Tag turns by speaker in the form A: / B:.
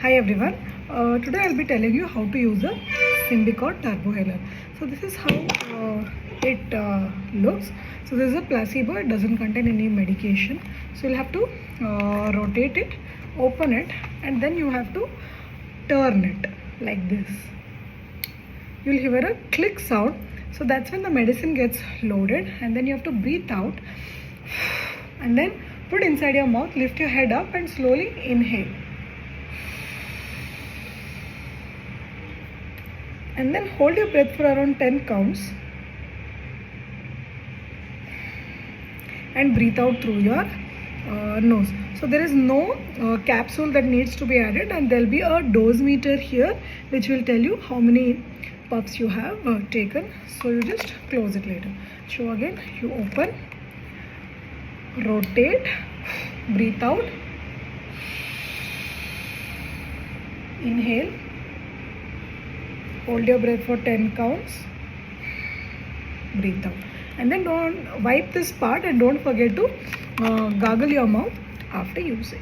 A: Hi everyone. Today I'll be telling you how to use a Symbicort turbohaler. So this is how it looks. So this is a placebo. It doesn't contain any medication. So you'll have to rotate it, open it, and then you have to turn it like this. You'll hear a click sound. So that's when the medicine gets loaded, and then you have to breathe out and then put inside your mouth, lift your head up and slowly inhale. And then hold your breath for around 10 counts and breathe out through your nose. So there is no capsule that needs to be added, and there will be a dose meter here which will tell you how many puffs you have taken. So you just close it later. So again, you open, rotate, breathe out, inhale, hold your breath for 10 counts, breathe out, and then don't wipe this part and don't forget to gargle your mouth after using.